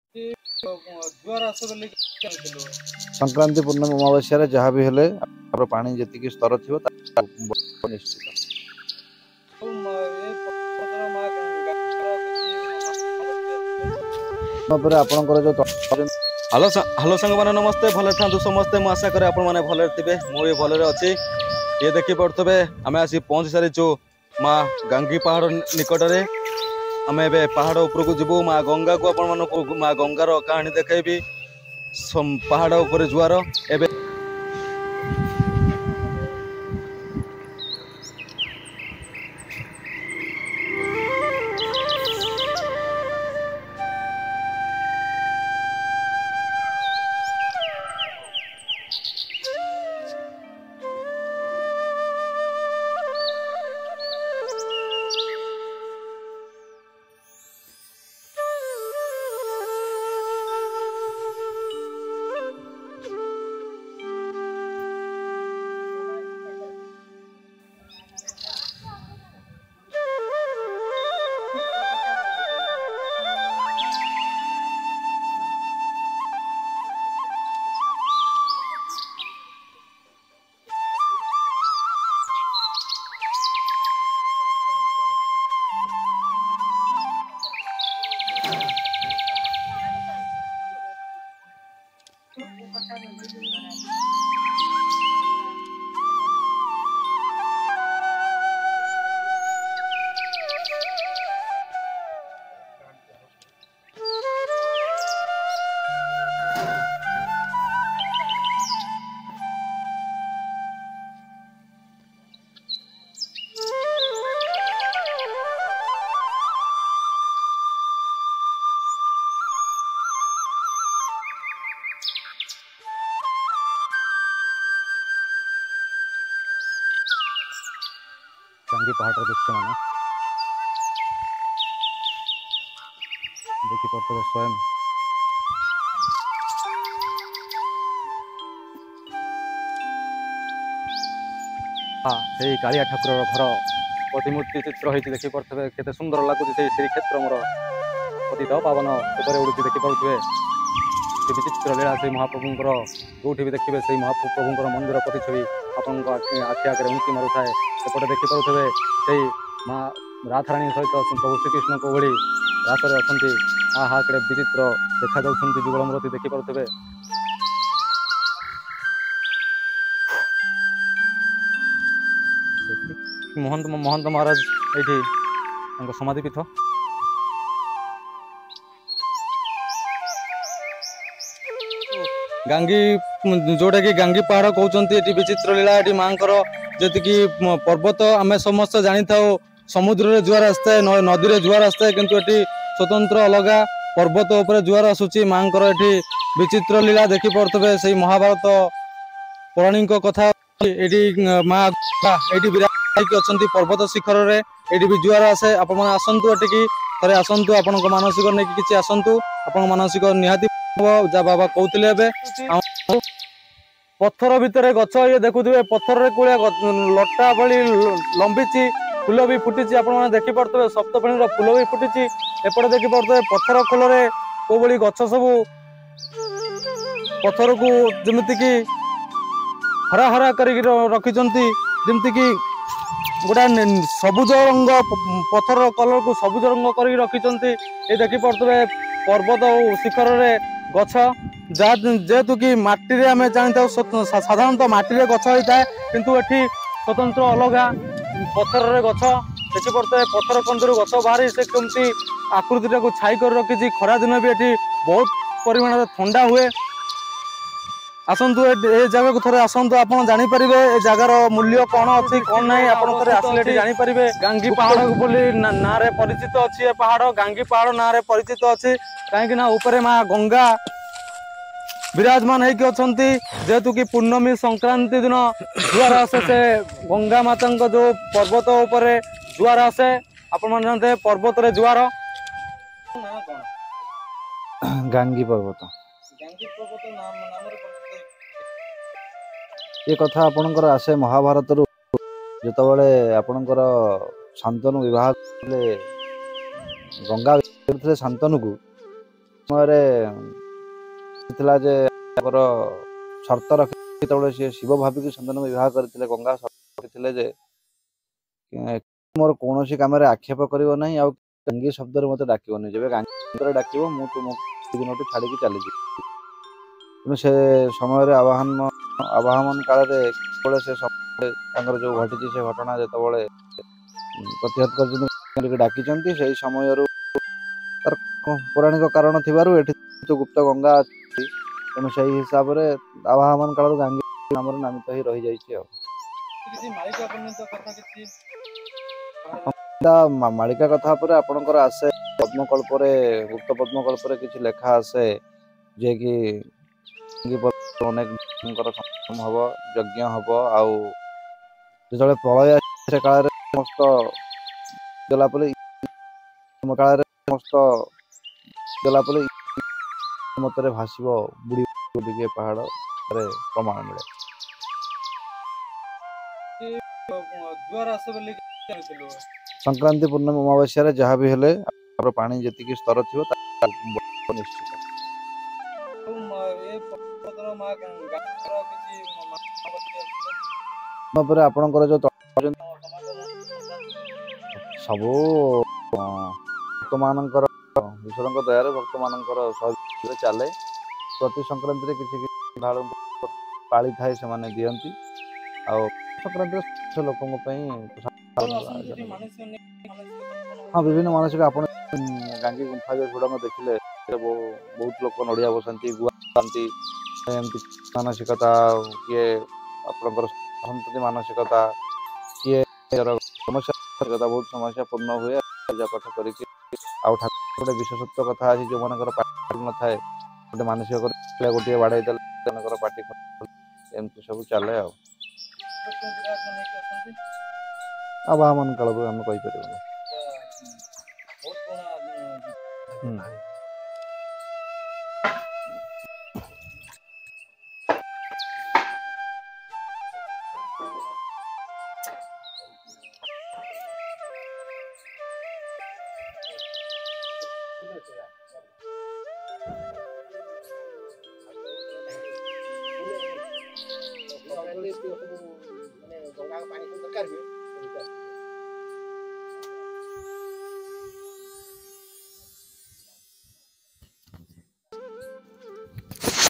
जुआर आस बोली जानिथिलु संक्रांति पूर्णिमा अमावस्या जहाँ भी हेले पानी जी स्तर थी निश्चित ए पर्वतर मा गंगार किछि महामती पर आपणकर जो हेलो सांग मैंने नमस्ते भले था समस्ते मुझे आशा करे आपण मैंने भले थे मुझे भले अच्छी ये देखी पड़े आम आसी पहुंची सारीचु माँ गांगी पहाड़ निकट में आम ए पहाड़ उपरकू जीवु माँ गंगा को आपण मानक माँ गंगार कहानी देखी पहाड़ उपर जुआर एबे गांगी पहाड़ दृश्य मान देखी पड़े स्वयं से कालिया ठाकुर घर प्रतिमूर्ति चित्र होती देखी पड़े केते सुंदर लगुच से श्रीक्षेत्र मोर पतित पावन ऊपर उड़ी देखी पारे विचित्र लीला से महाप्रभुंर जोठी भी देखिए से महाप्रभुंर मंदिर प्रतिछवि आपण आखि आगे उंकी मारू थाए सेपटे देखी पारे से माँ राधाराणी सहित प्रभु श्रीकृष्ण को भली रासरे अच्छा आहा कड़े विचित्र देखा जुगल मूर्ति देखी पारे महंत महंत महाराज ये समाधिपीठ गांगी जोटा कि गांगी पहाड़ कहते विचित्र लीला ये माँ जी पर्वत आम समस्त जानी था समुद्र जुआर आसता है नदी में जुआर आसता है किंतु ये स्वतंत्र अलग पर्वत उपर जुआर आसूची माँ ये विचित्र लीला देखी पड़े से महाभारत पौराणिक कथा ये माँ ये विराट अच्छा पर्वत शिखर में ये भी जुआर आसे आपण आसतु एटिकी थे आसतु आपण मानसिक नहीं कि आसतु आप मानसिक निहाती जा बाबा कहते पत्थर भितर गछ ये देखुए पत्थर कूलिया लटा भली लंबी फूल भी फुटी आप देखी पारे सप्तफेणी फूल भी फुटी एपटे देखी पारे पत्थर खोल को भाई गछ सब पत्थर को जमीक हरा हरा कर रखी कि गोटा सबुज रंग पत्थर कलर को सबुज रंग कर रखी ये देखी पारे पर्वत शिखर में गछ जेहेतु कि माटी आम जानी साधारणतः माटी गछ होता है किंतु ये स्वतंत्र अलग पत्थर गछ देखी पड़ते पत्थर कंदर गछ बाहरी से कमती आकृति को छाई कर रखी खरा दिन भी ये बहुत परिमाण ठंडा हुए आसतु ए जगह को थे आसतु आप जापर ए जगार मूल्य कौन अच्छी कौन ना आपले जापर गांगी पहाड़ बोली ना रे परिचित अच्छी ए पहाड़ गांगी पहाड़ ना रे परिचित अच्छी कहीं ऊपर माँ गंगा विराजमान होती अच्छा जेहेतु कि पूर्णमी संक्रांति दिन जुआर आसे से गंगा माता जो पर्वत उपर जुआर आसे आपण जानते पर्वत रे जुआर गांगी पर्वत ये कथा आपणकर आसे महाभारत रु जिते आपणकर शांतनु विवाह गंगा शांतनु को ସମୟରେ ଥିଲା ଯେ ତାଙ୍କର ସର୍ତ୍ତ ରଖି ଯେତେବେଳେ ସିଏ ଶିବ ଭାବିକି ସନ୍ତାନକୁ ବିବାହ କରିଥିଲେ ଗଙ୍ଗା ରଖିଥିଲେ ଯେ ମୋର କୌଣସି କାମରେ ଆକ୍ଷେପ କରିବ ନାହିଁ ଆଉ ଗାଙ୍ଗୀ ଶବ୍ଦରେ ମୋତେ ଡାକିବନି ଯେବେ ଗାଙ୍ଗୀ ଶବ୍ଦରେ ଡାକିବ ମୁଁ ତୁମକୁ ଦିନଠୁ ଛାଡ଼ିକି ଚାଲିଯିବି। ତେଣୁ ସେ ସମୟରେ ଆବାହମାନ କାଳରେ ଯେତେବେଳେ ସେ ସମୟରେ ତାଙ୍କର ଯେଉଁ ଘଟିଛି ସେ ଘଟଣା ଯେତେବେଳେ ପ୍ରତିହତ କରିଛନ୍ତି ଡାକିଛନ୍ତି ସେଇ ସମୟରୁ ତାର ପୌରାଣିକ କାରଣ ଥିବାରୁ ଏଠି ଗୁପ୍ତ ଗଙ୍ଗା ଅଛି। ତେଣୁ ସେଇ ହିସାବରେ ଆବାହମାନ କାଳରୁ ଗାଙ୍ଗୀ ନାମରେ ନାମିତ ହେଇ ରହିଯାଇଛି ଆଉ। ମାଳିକା କଥା ଉପରେ ଆପଣଙ୍କର ଆସେ ପଦ୍ମକଳ୍ପରେ ଗୁପ୍ତ ପଦ୍ମକଳ୍ପରେ କିଛି ଲେଖା ଆସେ ଯିଏକି ଅନେକଙ୍କର ସମାଗମ ହବ ଯଜ୍ଞ ହବ ଆଉ ଯେତେବେଳେ ପ୍ରଳୟ ସେ କାଳରେ ସମସ୍ତ ଗଲା ପରେ କାଳରେ ସମସ୍ତ ଗଲା ପରେ ମତରେ ଭାସିବ ବୁଡ଼ି ବୁଡ଼ିକି ପାହାଡ଼ରେ ପ୍ରମାଣ ମିଳେ। ସଂକ୍ରାନ୍ତି ପୂର୍ଣ୍ଣମୀ ଅମାବାସ୍ୟାରେ ଯାହା ବି ହେଲେ ଆମର ପାଣି ଯେତିକି ସ୍ତର ଥିବ ନିଶ୍ଚିତ। ପରେ ଆପଣଙ୍କର ଯୋଉ ସବୁ ଭକ୍ତମାନଙ୍କର ଈଶ୍ୱରଙ୍କ ଦୟାରେ ଭକ୍ତମାନଙ୍କର ସହଯୋଗରେ ଚାଲେ। ପ୍ରତି ସଂକ୍ରାନ୍ତିରେ କିଛି କିଛି ଢାଳୁଙ୍କୁ ପାଳି ଥାଏ ସେମାନେ ଦିଅନ୍ତି ଆଉ ସଂକ୍ରାନ୍ତିରେ ଲୋକଙ୍କ ପାଇଁ ହଁ ବିଭିନ୍ନ ମାନସିକ ଆପଣ ଗାଙ୍ଗୀ ଗୁମ୍ଫା ଯୋଉ ଝୁଡଙ୍ଗ ଦେଖିଲେ ବହୁତ ଲୋକ ନଡିଆ ବସାନ୍ତି ଗୁଆ ବସାନ୍ତି ଏମିତି ମାନସିକତା କିଏ ଆପଣଙ୍କର ମାନସିକତା କିଏ ସମସ୍ୟା ବହୁତ ସମସ୍ୟା ପୂର୍ଣ୍ଣ ହୁଏ ପୂଜା ପାଠ କରିକି ଆଉ ଠାକୁର ଗୋଟେ ବିଶେଷତ୍ୱ କଥା ଅଛି ଯୋଉମାନଙ୍କର ପାଟି ନଥାଏ ଗୋଟେ ମାନସିକ କରି ଗୋଟିଏ ବାଡେଇ ଦେଲେ ଜଣଙ୍କର ପାଟି ଏମିତି ସବୁ ଚାଲେ ଆଉ ଆବାହମାନ କାଳରୁ ଆମେ କହିପାରିବୁନି।